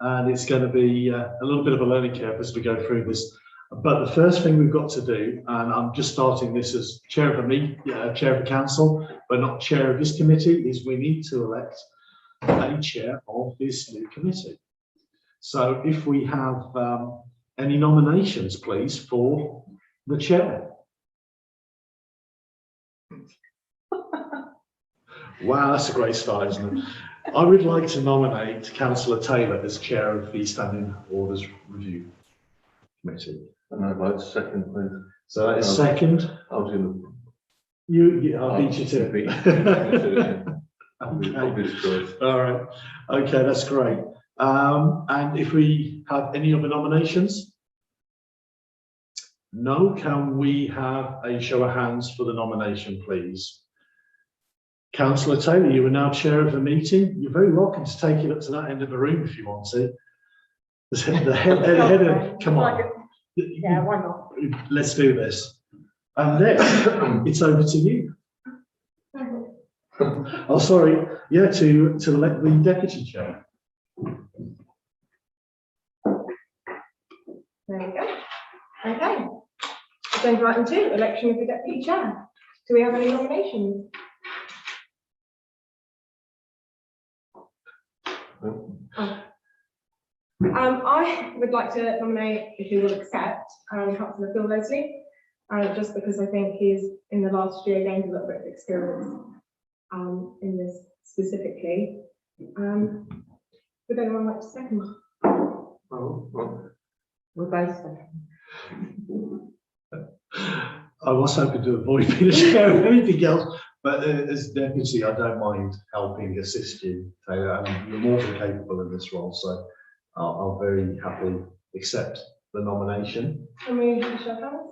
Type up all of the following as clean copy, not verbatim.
and it's going to be a little bit of a learning curve as we go through this. But the first thing we've got to do, and I'm just starting this as chair of chair of the council, but not chair of this committee, is we need to elect a chair of this new committee. So if we have any nominations, please, for the chair. Wow, that's a great start, isn't it? I would like to nominate Councillor Taylor as chair of the Standing Orders Review Committee. And I'd like to second, please. So that is second. I was going to. I'll beat you to it. All right. Okay, that's great. And if we have any other nominations? No. Can we have a show of hands for the nomination, please? Councillor Taylor, you are now chair of the meeting. You're very welcome to take it up to that end of the room if you want to. The head of, come on. Yeah, why not? Let's do this. And then it's over to you. Oh, sorry. Yeah, to elect the deputy chair. There we go. Okay. Agenda item 2, election of the deputy chair. Do we have any nominations? I would like to nominate, if you will accept, Councillor Phil Leslie, just because I think he's in the last year gained a little bit of experience in this specifically. Would anyone like to second? We're both second. I was hoping to avoid being a chair of anything else, but as deputy, I don't mind helping assist you, Taylor, and you're more than capable in this role, so I'll very happily accept the nomination. Can we show hands?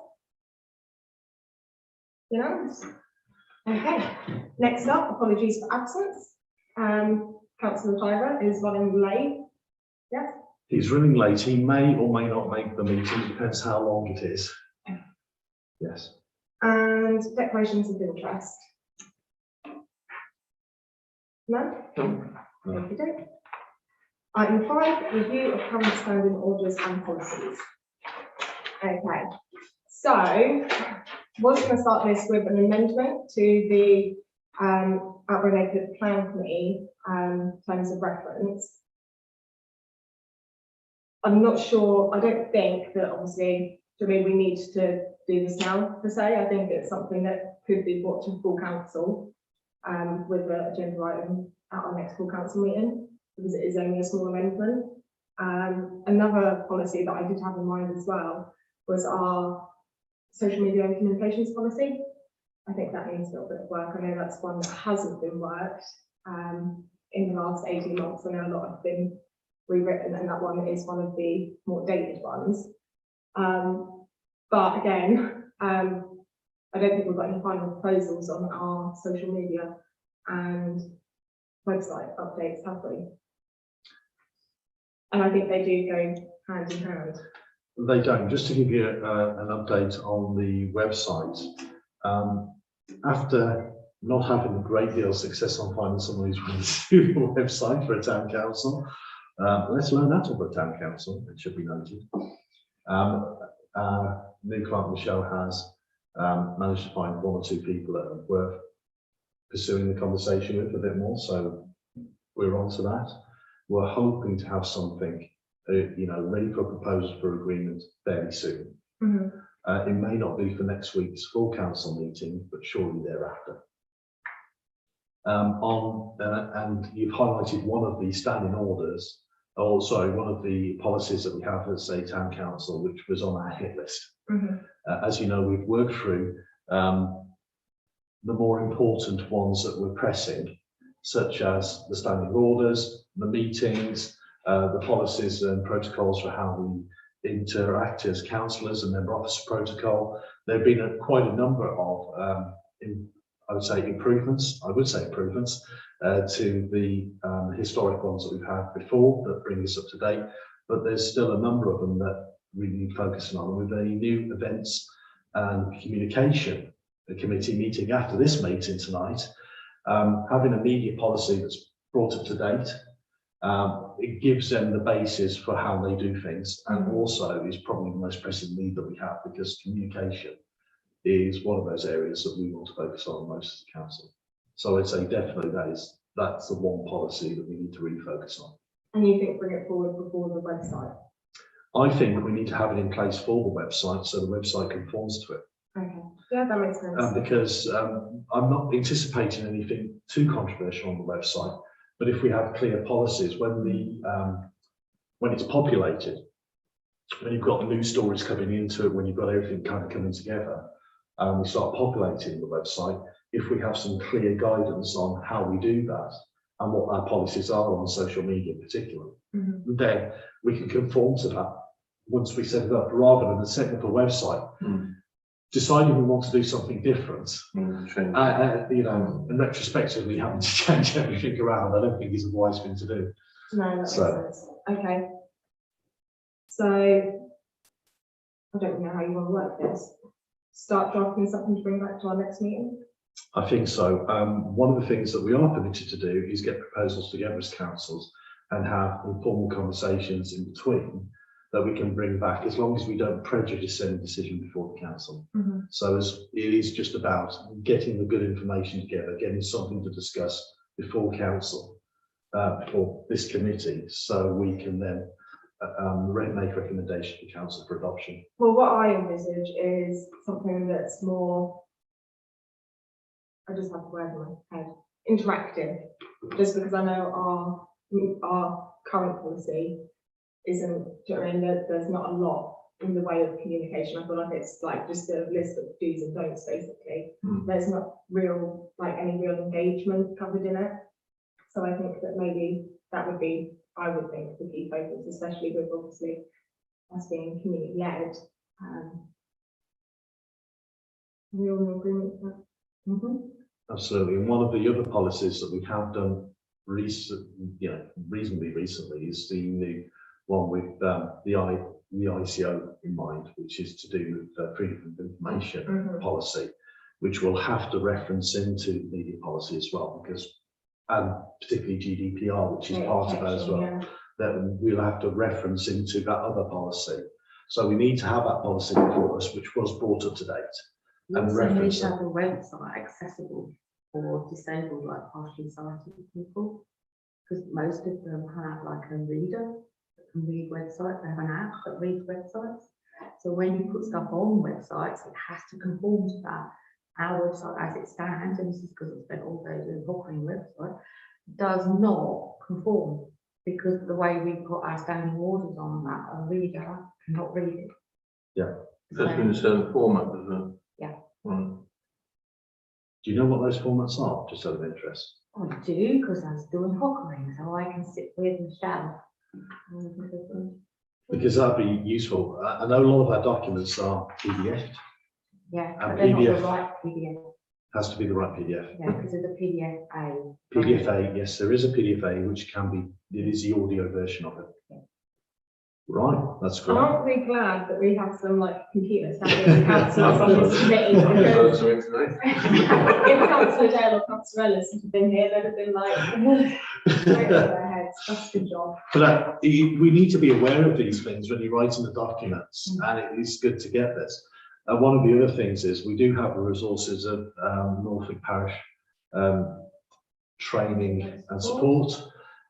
Unanimous. Okay. Next up, apologies for absence. Councillor Tyler is running late. Yes. He's running late. He may or may not make the meeting. Depends how long it is. Yes. And declarations of interest. No? No. Item 5, review of current standing orders and policies. Okay, so we're going to start this with an amendment to the Outbreak Neighbourhood Plan Committee terms of reference. I'm not sure, I don't think that obviously, we need to do this now per se. I think it's something that could be brought to full council with the agenda item at our next full council meeting, because it is only a small amendment. Another policy that I did have in mind as well was our social media and communications policy. I think that needs a little bit of work. I know that's one that hasn't been worked in the last 18 months. I know a lot have been rewritten, and that one is one of the more dated ones. But again, I don't think we've got any final proposals on our social media and website updates, have we? And I think they do go hand in hand. They don't. Just to give you an update on the website, after not having a great deal of success on finding someone who's going to do the website for a town council, let's learn that over a town council, it should be noted. New client Michelle has managed to find 1 or 2 people that are worth pursuing the conversation with a bit more, so we're on to that. We're hoping to have something, ready for proposals for agreement fairly soon. Mm-hmm. It may not be for next week's full council meeting, but surely thereafter. And you've highlighted one of the standing orders, or sorry, one of the policies that we have as a town council, which was on our hit list. Mm-hmm. As you know, we've worked through the more important ones that we're pressing, such as the standing orders, the meetings, the policies and protocols for how we interact as councillors and member officer protocol. There have been quite a number of, I would say improvements to the historic ones that we've had before that bring us up to date, but there's still a number of them that we need focusing on. With any new events and communication, the committee meeting after this meeting tonight, having a media policy that's brought up to date, It gives them the basis for how they do things, and also is probably the most pressing need that we have, because communication is one of those areas that we want to focus on most as a council. So I'd say definitely that's the one policy that we need to really focus on. And you think bring it forward before the website? I think we need to have it in place for the website, so the website conforms to it. Okay, yeah, that makes sense. Because I'm not anticipating anything too controversial on the website, but if we have clear policies when it's populated, when you've got news stories coming into it, when you've got everything kind of coming together, we start populating the website. If we have some clear guidance on how we do that and what our policies are on social media in particular, then we can conform to that once we set it up, rather than setting up a website, deciding we want to do something different, you know, and retrospectively having to change everything around. I don't think is a wise thing to do. No, that makes sense. Okay. So I don't know how you want to work this. Start drafting something to bring back to our next meeting. I think so. One of the things that we are permitted to do is get proposals together as councils and have informal conversations in between that we can bring back, as long as we don't prejudice any decision before the council. So it is just about getting the good information together, getting something to discuss before council, before this committee, so we can then make recommendation to council for adoption. Well, what I envisage is something that's more, I just have the word in my head, interactive, just because I know our current policy isn't, do you know what I mean, there's not a lot in the way of communication. I feel like it's like just a list of do's and don'ts, basically. There's not real, like any real engagement covered in it. So I think that maybe that would be, I would think, the key focus, especially with obviously us being community led. We're all in agreement with that. Absolutely. And one of the other policies that we have done reasonably recently is the new one with the ICO in mind, which is to do with freedom of information policy, which will have to reference into media policy as well, because, and particularly GDPR, which is part of that as well, that we'll have to reference into that other policy. So we need to have that policy before us, which was brought up to date. And reference have a website accessible for disabled, like partially sighted people, because most of them have like a reader that can read websites. They have an app that reads websites. So when you put stuff on websites, it has to conform to that. Our website, as it stands, and this is because I spent all day doing hooking website, does not conform, because the way we put our standing orders on that, a reader cannot read it. Yeah, that's in a certain format, doesn't it? Yeah. Do you know what those formats are, just out of interest? I do, because I was doing hockering, so I can sit with Michelle. Because that'd be useful. I know a lot of our documents are PDF. Yeah, And but they're not the PDF. right PDF. Has to be the right PDF. Yeah, because of the PDF-A. PDF-A, yes, there is a PDF-A, which can be, it is the audio version of it. Yeah. Right, that's great. Aren't we glad that we have some like computer savvy councillors on this committee? Because if Councillor Dale or Councillor Ellis had been here, they'd have been like, straight over their heads. That's a good job. But we need to be aware of these things when you're writing the documents, and it is good to get this. One of the other things is we do have the resources of Norfolk Parish training and support,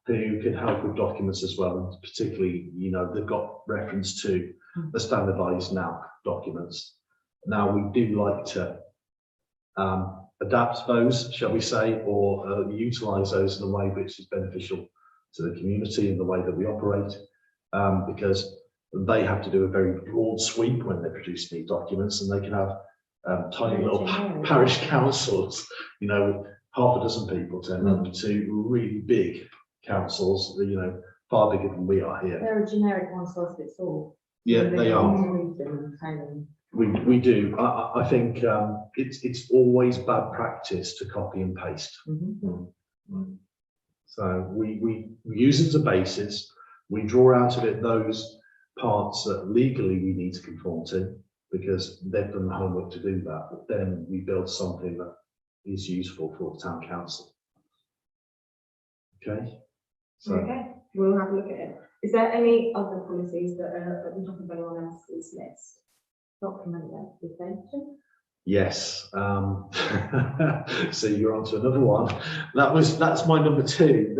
who can help with documents as well. And particularly, you know, they've got reference to the standardised NAP documents. Now, we do like to adapt those, shall we say, or utilise those in a way which is beneficial to the community and the way that we operate, because they have to do a very broad sweep when they produce these documents, and they can have tiny little parish councils, you know, half a dozen people turn up to really big councils, you know, far bigger than we are here. They're a generic one size fits all. Yeah, they are. We do. I think it's always bad practice to copy and paste. So we use it as a basis. We draw out of it those parts that legally we need to conform to, because they've done the homework to do that. But then we build something that is useful for the town council. Okay. So Okay. we'll have a look at it. Is there any other policies that are at the top of anyone else's list? Document detention. Yes. So you're on to another one. That's my number 2.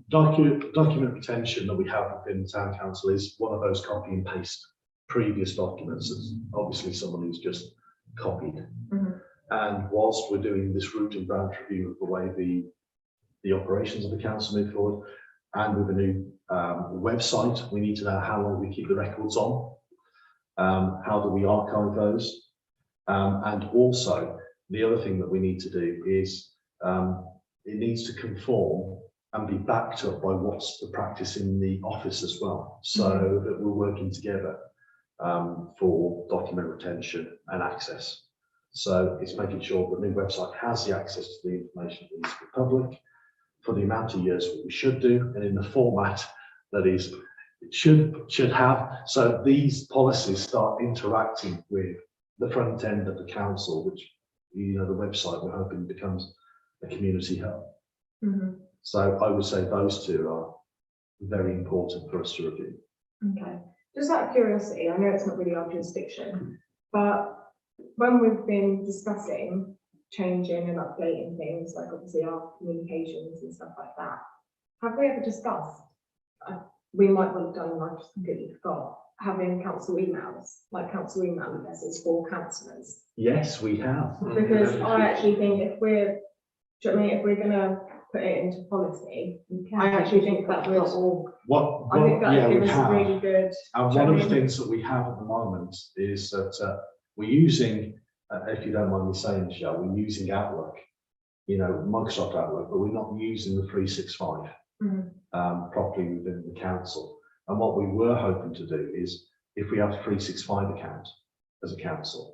Document retention that we have within the town council is one of those copy and paste previous documents. It's obviously someone who's just copied. And whilst we're doing this root and branch review of the way the operations of the council move forward, and with a new website, we need to know how long we keep the records on, how do we archive those, and also the other thing that we need to do is it needs to conform and be backed up by what's the practice in the office as well, so that we're working together for document retention and access. So it's making sure the new website has the access to the information that needs to be public for the amount of years that we should do, and in the format that is it should have. So these policies start interacting with the front end of the council, which, you know, the website we're hoping becomes a community hub. So I would say those 2 are very important for us to review. Okay. Just out of curiosity, I know it's not really our jurisdiction, but when we've been discussing changing and updating things, like obviously our communications and stuff like that, have we ever discussed, we might well have done and I just completely forgot, having council emails, like council email addresses for councillors? Yes, we have. Because I actually think if we're, do you know what I mean, if we're going to put it into policy, I actually think that would, I think that would give us a really good. And one of the things that we have at the moment is that we're using, if you don't mind me saying, Michelle, we're using Outlook, you know, Microsoft Outlook, but we're not using the 365 properly within the council. And what we were hoping to do is, if we have a 365 account as a council,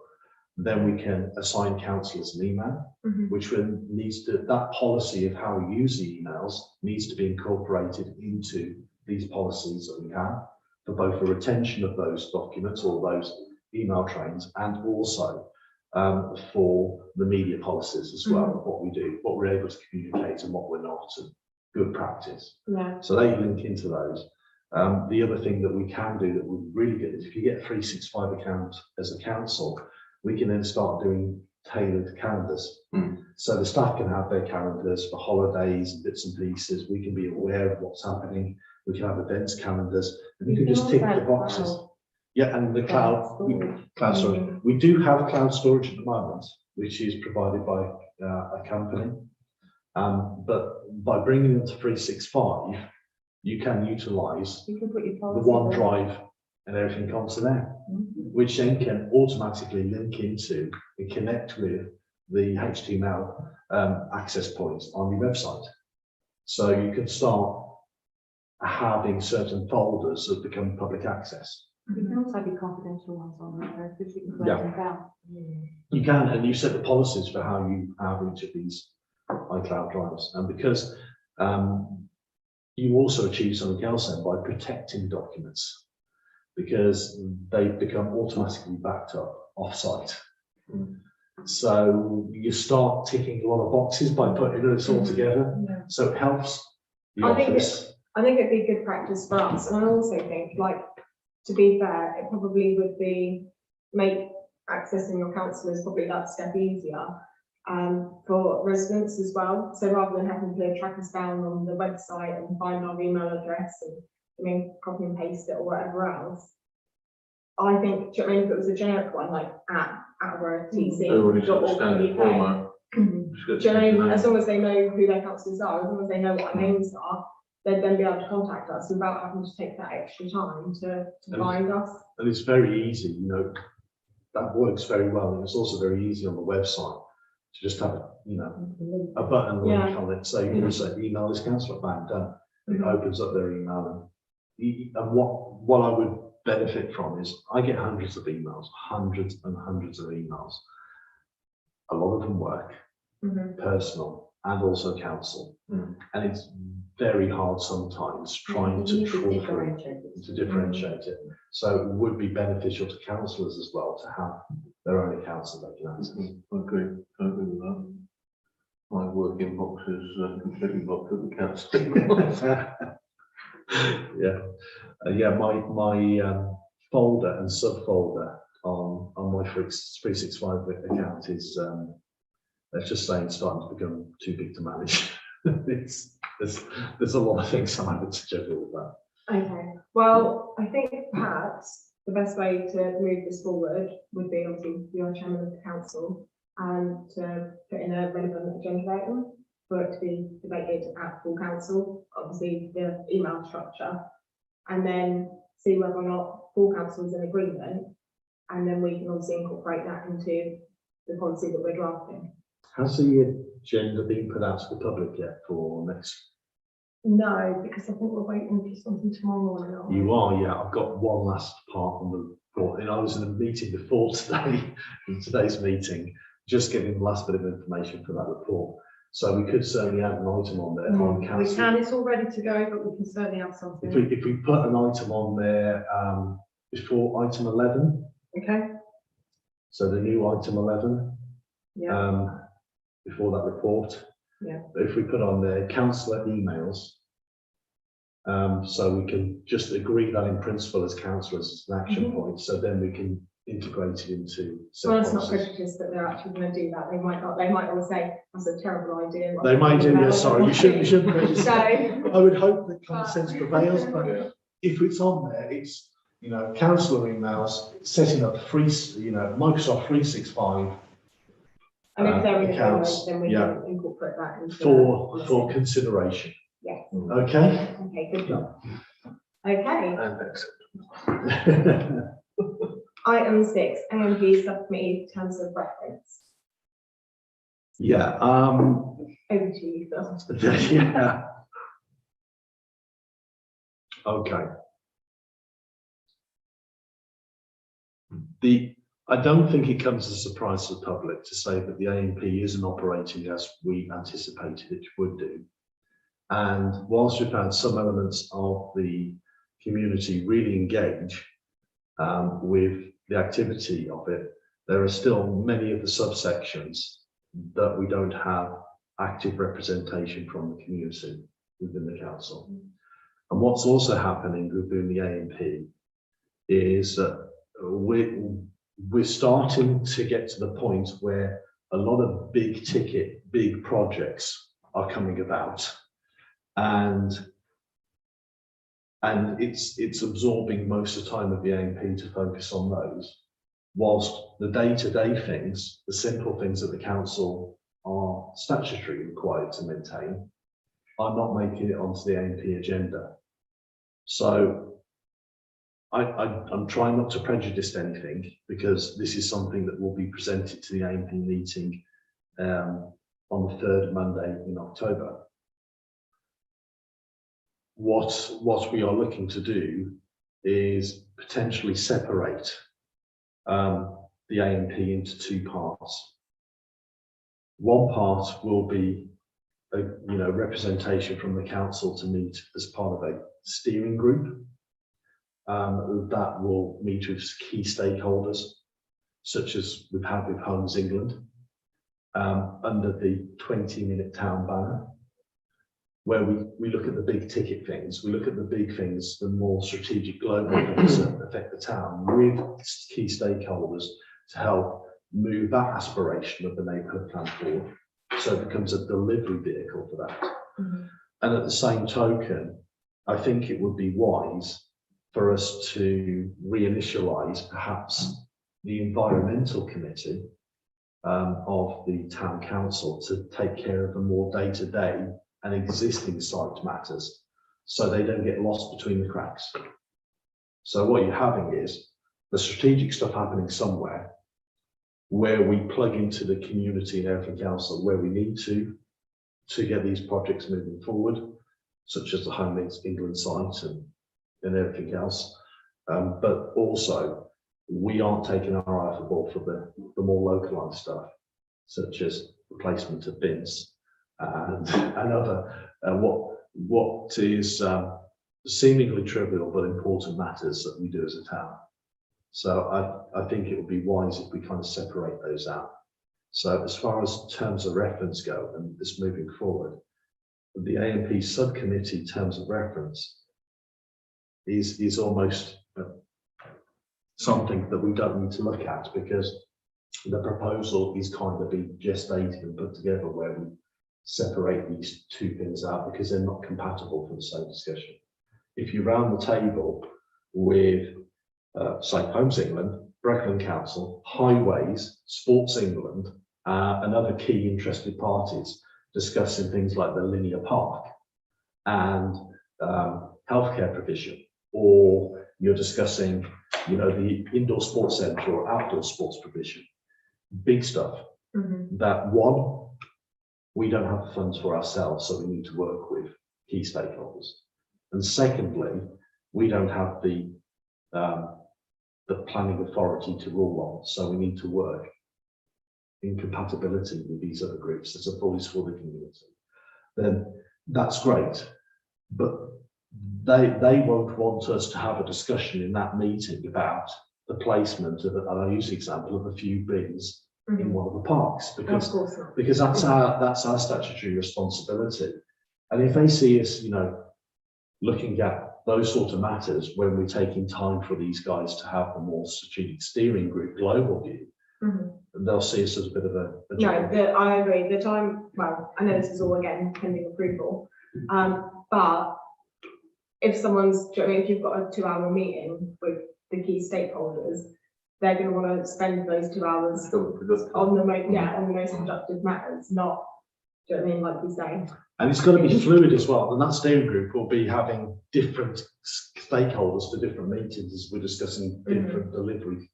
then we can assign councillors an email, which needs to, that policy of how we use the emails needs to be incorporated into these policies that we have for both the retention of those documents or those email trains, and also for the media policies as well, what we do, what we're able to communicate and what we're not, and good practice. Yeah. So they link into those. The other thing that we can do that would really good is if you get a 365 account as a council, we can then start doing tailored calendars. So the staff can have their calendars for holidays and bits and pieces. We can be aware of what's happening. We can have events calendars, and you can just tick the boxes. Yeah, and the cloud storage. We do have cloud storage at the moment, which is provided by a company. But by bringing it to 365, you can utilise You can put your the policy OneDrive and everything onto there, which then can automatically link into and connect with the HTML access points on your website. So you can start having certain folders that become public access. You can also be confidential ones on there, because you can close them down. You can, and you set the policies for how you have each of these iCloud drives. And because you also achieve something else then by protecting documents, because they become automatically backed up off-site. So you start ticking a lot of boxes by putting this all together. So it helps the office. I think it'd be good practice for us, and I also think, like, to be fair, it probably would be make accessing your councillors probably that step easier for residents as well. So rather than having to track us down on the website and find our email address and copy and paste it or whatever else, I think, do you know what I mean, if it was a generic one like at ATC. Everybody's got the standard format. Do you know what I mean? As long as they know who their councillors are, as long as they know what our names are, they'd then be able to contact us without having to take that extra time to find us. And it's very easy, you know, that works very well. And it's also very easy on the website to just have, a button link on it. So you can say, email this councillor, bang, done. It opens up their email. And what I would benefit from is I get hundreds of emails, hundreds and hundreds of emails. A lot of them work, personal and also council. And it's very hard sometimes trying to differentiate it. So it would be beneficial to councillors as well to have their own accounts that they can access. I agree with that. My work inbox is completely blocked at the council. Yeah, my folder and subfolder on my 365 account is let's just say it's starting to become too big to manage. There's a lot of things I'm having to juggle with that. Okay, well, I think perhaps the best way to move this forward would be obviously your chairman of the council and to put in a relevant agenda item for it to be debated at full council, obviously the email structure, and then see whether or not full council is in agreement, and then we can obviously incorporate that into the policy that we're drafting. Has the agenda been put out to the public yet for next? No, because I think we're waiting for something tomorrow morning. aren't we? You are, yeah. I've got one last part on the report, and I was in a meeting before today, in today's meeting, just getting the last bit of information for that report. So we could certainly add an item on there on We council. can, it's all ready to go, but we can certainly have something. If we put an item on there before item 11, Okay, so the new item 11, yeah, before that report. Yeah. If we put on there councillor emails, so we can just agree that in principle as councillors as an action point, so then we can integrate it into. Well, it's not policies. prejudiced that they're actually going to do that. They might not. They might all say that's a terrible idea. They might do, yeah, sorry, we shouldn't prejudice. So, I would hope that common sense prevails, but Yeah. if it's on there, it's, councillor emails, setting up Microsoft 365 and if they're in agreement, accounts, then we yeah. can incorporate that into for the policy. consideration. Yeah. Okay. Okay, good job. Okay, And excellent. item 6, AMP subcommittee terms of reference. Yeah, Over to you, Phil. yeah. Okay. I don't think it comes as a surprise to the public to say that the AMP isn't operating as we anticipated it would do. And whilst we've had some elements of the community really engage with the activity of it, there are still many of the subsections that we don't have active representation from the community within the council. And what's also happening within the AMP is that we're starting to get to the point where a lot of big ticket, big projects are coming about. And it's absorbing most of the time of the AMP to focus on those, whilst the day-to-day things, the simple things that the council are statutorily required to maintain, are not making it onto the AMP agenda. So I'm trying not to prejudice anything, because this is something that will be presented to the AMP meeting on the 3rd Monday in October. What we are looking to do is potentially separate the AMP into 2 parts. One part will be a representation from the council to meet as part of a steering group that will meet with key stakeholders, such as we've had with Homes England, under the 20-minute town banner, where we look at the big ticket things, we look at the big things, the more strategic global things that affect the town, with key stakeholders to help move that aspiration of the neighbourhood plan forward, so it becomes a delivery vehicle for that. And at the same token, I think it would be wise for us to reinitialise perhaps the environmental committee of the town council to take care of the more day-to-day and existing site matters, so they don't get lost between the cracks. So what you're having is the strategic stuff happening somewhere, where we plug into the community and everything else, and where we need to get these projects moving forward, such as the Homes England site and everything else. But also, we aren't taking our eye off the ball for the more localised stuff, such as replacement of bins and other what is seemingly trivial but important matters that we do as a town. So I think it would be wise if we kind of separate those out, So as far as terms of reference go and this moving forward, the AMP subcommittee terms of reference is almost something that we don't need to look at, because the proposal is kind of being gestated and put together where we separate these two things out because they're not compatible for the same discussion. If you round the table with, say, Homes England, Brecon Council, Highways, Sports England, and other key interested parties discussing things like the linear park and healthcare provision, or you're discussing, you know, the indoor sports centre or outdoor sports provision, big stuff. That one, we don't have the funds for ourselves, so we need to work with key stakeholders. And secondly, we don't have the planning authority to rule on, so we need to work in compatibility with these other groups as a voice for the community. Then that's great, but they won't want us to have a discussion in that meeting about the placement of, and I use the example of a few bins in one of the parks, because Of course not. because that's our statutory responsibility. And if they see us, you know, looking at those sort of matters when we're taking time for these guys to have a more strategic steering group global view, they'll see us as a bit of a No, challenge. I agree. The time, well, I know this is all again pending approval, but if someone's, do you know what I mean, if you've got a 2-hour meeting with the key stakeholders, they're going to want to spend those 2 hours on the most productive matters, not, do you know what I mean, like we say. And it's got to be fluid as well. And that steering group will be having different stakeholders for different meetings as we're discussing different delivery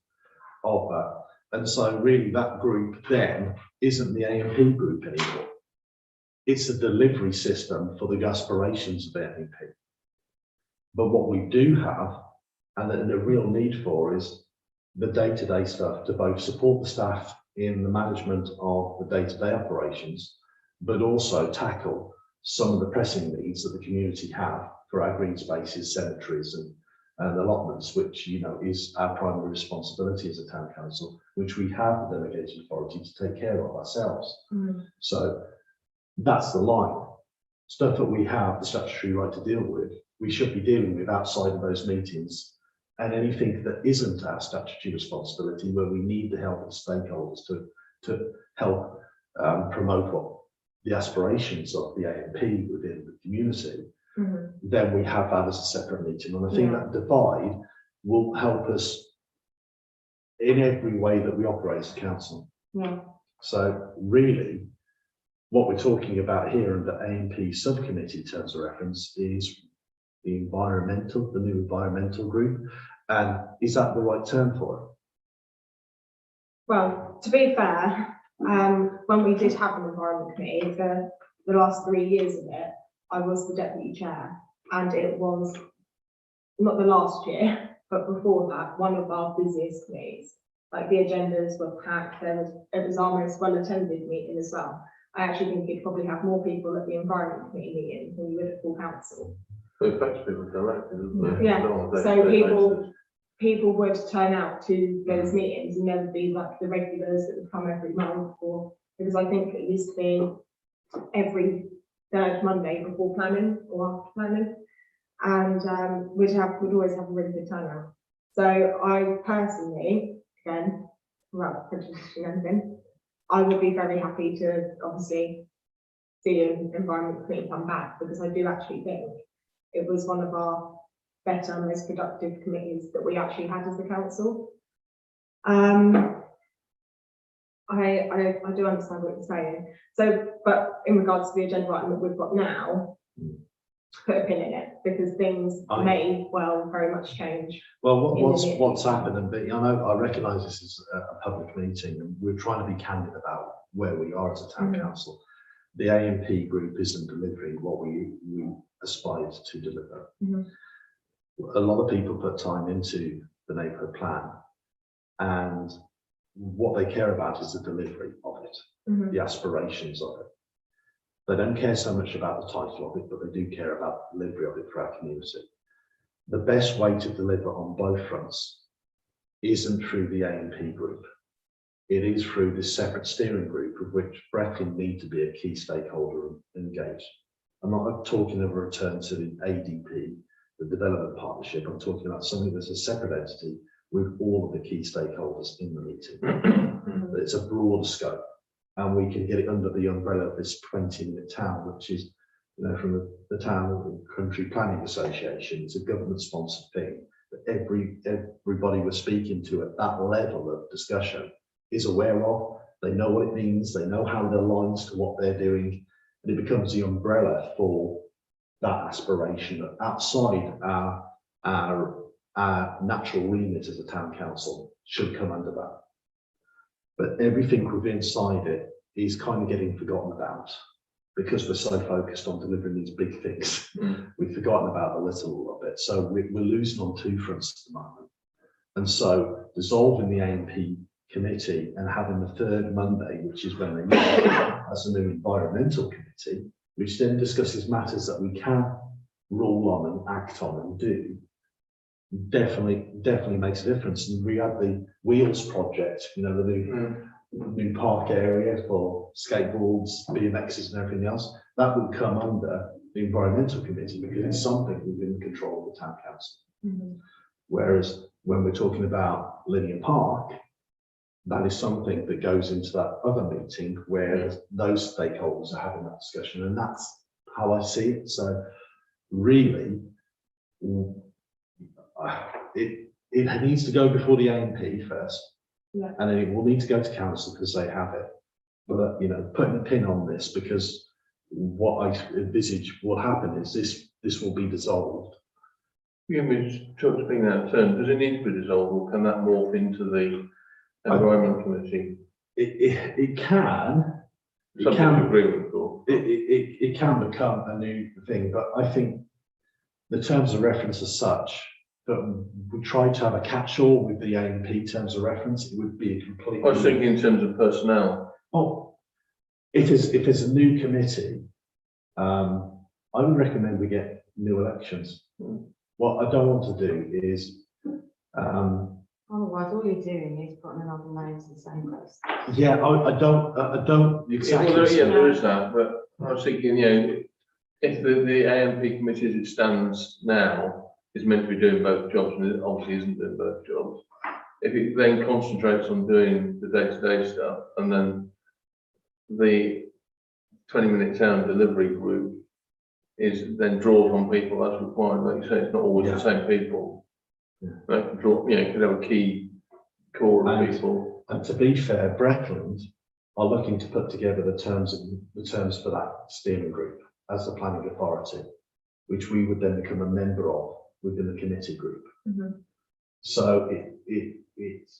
of that. And so really that group then isn't the AMP group anymore. It's a delivery system for the aspirations of the AMP. But what we do have, and the real need for, is the day-to-day stuff to both support the staff in the management of the day-to-day operations, but also tackle some of the pressing needs that the community have for our green spaces, cemeteries and allotments, which, you know, is our primary responsibility as a town council, which we have the delegated authority to take care of ourselves. So that's the line. Stuff that we have the statutory right to deal with, we should be dealing with outside of those meetings, and anything that isn't our statutory responsibility, where we need the help of stakeholders to help promote what the aspirations of the AMP within the community, then we have that as a separate meeting. And I think that divide will help us in every way that we operate as a council. So really, what we're talking about here under AMP subcommittee terms of reference is the new environmental group. And is that the right term for it? Well, to be fair, when we did have an environment committee, for the last 3 years of it, I was the deputy chair, and it was not the last year, but before that, one of our busiest committees. Like, the agendas were packed. It was our most well-attended meeting as well. I actually think you'd probably have more people at the environment committee meeting than you would at full council. It affects people directly, doesn't it? Yeah, No, so they- people would turn out to those meetings, and there would be like the regulars that would come every month, or because I think it used to be every third Monday before planning or after planning, and we'd always have a really good turnout. So I personally, again, without prejudicing anything, I would be very happy to obviously see an environment committee come back, because I do actually think it was one of our better, most productive committees that we actually had as a council. I do understand what you're saying. So, but in regards to the agenda item that we've got now, put a pin in it, because things may well very much change. Well, what's happened, and I know I recognise this is a public meeting, and we're trying to be candid about where we are as a town council. The AMP group isn't delivering what we aspired to deliver. A lot of people put time into the neighbourhood plan, and what they care about is the delivery of it, the aspirations of it. They don't care so much about the title of it, but they do care about the delivery of it for our community. The best way to deliver on both fronts isn't through the AMP group. it is through this separate steering group of which Brecon need to be a key stakeholder and engaged. I'm not talking of a return to the ADP, the development partnership. I'm talking about something that's a separate entity with all of the key stakeholders in the meeting. It's a broader scope, and we can get it under the umbrella of this 20-minute town, which is, you know, from the Town and Country Planning Association. It's a government-sponsored thing that everybody we're speaking to at that level of discussion is aware of. They know what it means. They know how it aligns to what they're doing, and it becomes the umbrella for that aspiration that outside our natural remit as a town council should come under that. But everything within inside it is kind of getting forgotten about because we're so focused on delivering these big things. We've forgotten about the little of it. So we're losing on two fronts at the moment. And so dissolving the AMP committee and having the third Monday, which is when they meet as a new environmental committee, which then discusses matters that we can rule on and act on and do, definitely makes a difference. And we had the Wheels project, you know, the new park area for skateboards, BMXs and everything else. That would come under the environmental committee because it's something within the control of the town council. Whereas when we're talking about Linear Park, that is something that goes into that other meeting where those stakeholders are having that discussion, and that's how I see it. So really, it needs to go before the AMP first, and then it will need to go to council because they have it. But you know, putting a pin on this, because what I envisage will happen is this will be dissolved. Yeah, we talked speaking out of turn. Does it need to be dissolved, or can that morph into the Environment Committee? It can. Subject to agreement, of course. It can become a new thing, but I think the terms of reference as such, that we try to have a catch-all with the AMP terms of reference, it would be a complete. I was thinking in terms of personnel. Oh, if it's a new committee, I would recommend we get new elections. What I don't want to do is, Otherwise, all you're doing is putting another name to the same place. yeah, I don't exactly. Well, there is that, but I was thinking, you know, if the AMP committee as it stands now is meant to be doing both jobs, and it obviously isn't doing both jobs, if it then concentrates on doing the day-to-day stuff, and then the 20-minute town delivery group is then draws on people as required, like you say, it's not always the same people. They can draw, you know, could have a key core of people. And to be fair, Breckland are looking to put together the terms for that steering group as the planning authority, which we would then become a member of within the committee group. So it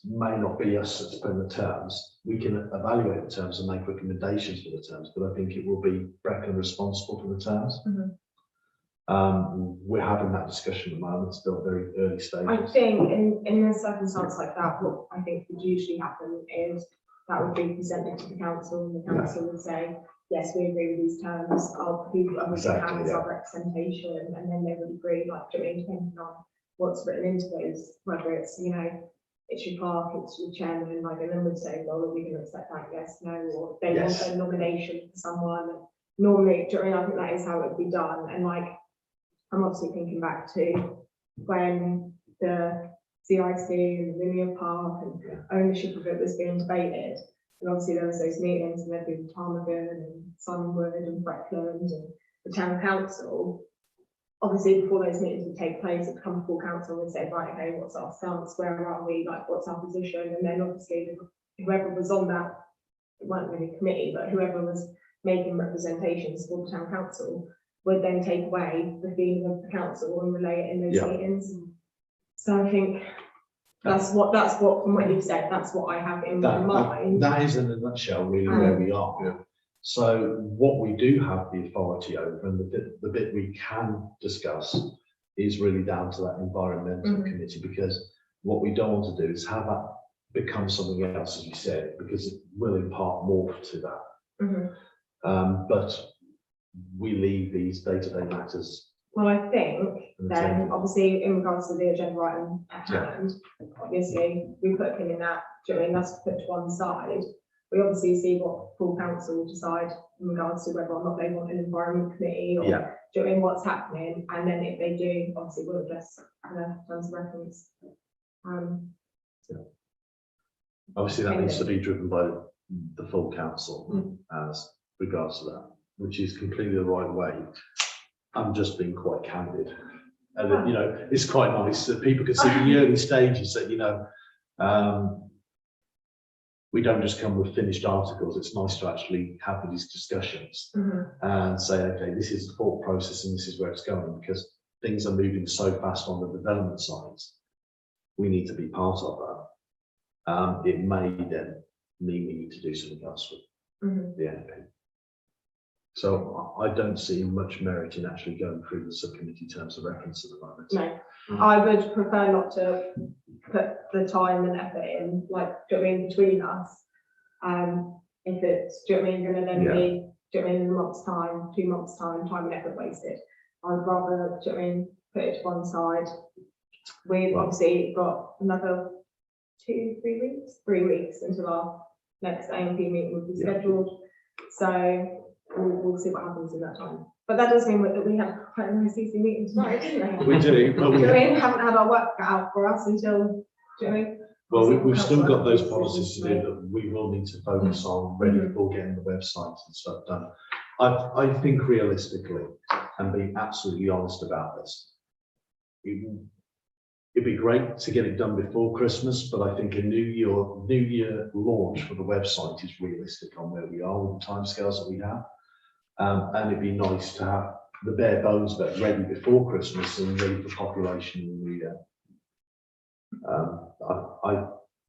may not be us that's putting the terms. We can evaluate the terms and make recommendations for the terms, but I think it will be Breckland responsible for the terms. We're having that discussion at the moment, still very early stages. I think in a circumstance like that, what I think would usually happen is that would be presented to the council, and the council would say, yes, we agree with these terms, our people have our representation, and then they would agree, like, depending on what's written into those, whether it's, you know, it's your park, it's your chairman, like, and then would say, well, are we going to accept that, yes, no, or they want a nomination for someone. And normally, I think that is how it would be done. And like, I'm obviously thinking back to when the CIC and the Linear Park and ownership of it was being debated. And obviously there was those meetings, and there'd be Ptarmigan and Sunwood and Breckland and the town council. Obviously before those meetings would take place, it'd come before council and say, right, okay, what's our stance, where are we, like, what's our position? And then obviously whoever was on that, it weren't really a committee, but whoever was making representations for the town council would then take away the feeling of the council and relay it in those meetings. So I think that's what from what you've said, that's what I have in my mind. That is in a nutshell really where we are. So what we do have the authority over, and the bit we can discuss, is really down to that environmental committee, because what we don't want to do is have that become something else, as you said, because it will impart morph to that. But we leave these day-to-day matters. Well, I think then, obviously, in regards to the agenda item at hand, obviously, we put a pin in that, do you know what I mean, that's put to one side. We obviously see what full council decide in regards to whether or not they want an environment committee or, Yeah. do you know what I mean, what's happening, and then if they do, obviously we'll address the terms of reference. Obviously, that needs to be driven by the full council as regards to that, which is completely the right way. I'm just being quite candid. And, you know, it's quite nice that people can see the early stages that, you know, we don't just come with finished articles. It's nice to actually have these discussions and say, okay, this is the thought process and this is where it's going, because things are moving so fast on the development sides. We need to be part of that. It may then mean we need to do something else with the NP. So I don't see much merit in actually going through the subcommittee terms of reference at the moment. No, I would prefer not to put the time and effort in, like, do you know what I mean, between us. If it's, do you know what I mean, gonna then be, do you know what I mean, in a month's time, 2 months' time and effort wasted. I'd rather, do you know what I mean, put it to one side. We've obviously got another 3 weeks until our next AMP meeting will be scheduled. So we'll see what happens in that time. But that does mean that we have quite a nice easy meeting tonight, isn't it? We do, but We haven't had our work cut out for us until, do you know what I mean? well, we've still got those policies to do that we will need to focus on ready for getting the website and stuff done. I think realistically, and being absolutely honest about this, it'd be great to get it done before Christmas, but I think a New Year launch for the website is realistic on where we are with the timescales that we have. And it'd be nice to have the bare bones of it ready before Christmas and ready for population in the new year.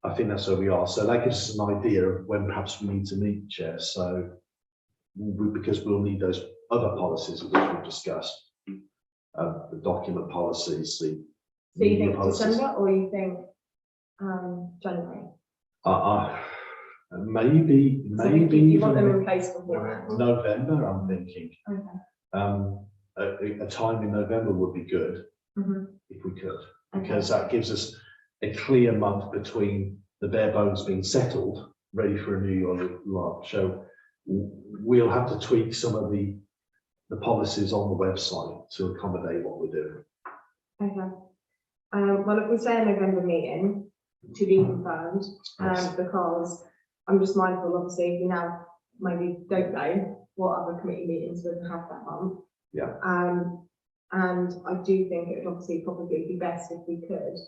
I think that's where we are. So that gives us an idea of when perhaps we need to meet, Chair. So because we'll need those other policies which we've discussed, the document policies, the So you think policies. December or you think January? Maybe You want them even in place before? November, I'm thinking. Okay. A time in November would be good if we could, because that gives us a clear month between the bare bones being settled, ready for a new year launch. So we'll have to tweak some of the policies on the website to accommodate what we're doing. Okay. Well, if we say a November meeting, to be confirmed, because I'm just mindful, obviously, we now maybe don't know what other committee meetings we're going to have that month. Yeah. And I do think it would obviously probably be best if we could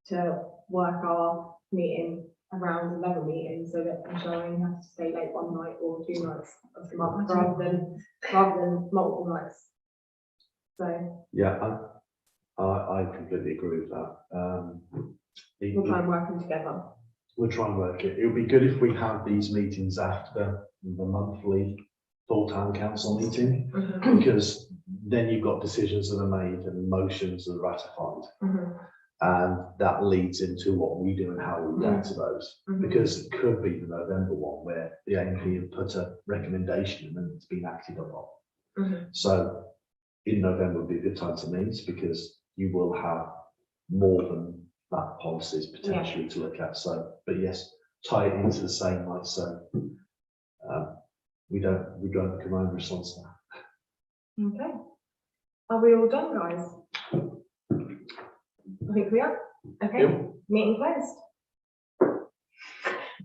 to work our meeting around another meeting so that Michelle only has to stay late one night or 2 nights of the month rather than multiple nights. So Yeah, I completely agree with that. we'll try and work them together. We'll try and work it. It would be good if we have these meetings after the monthly full town council meeting, because then you've got decisions that are made and motions that are ratified. And that leads into what we do and how we react to those. Because it could be the November one where the AMP have put a recommendation and then it's been acted upon. So in November would be a good time to meet, because you will have more than that policies potentially to look at. So, but yes, tie it into the same, like so. We don't become onerous on that. Okay. Are we all done, guys? I think we are. Okay. Yep. Meeting closed.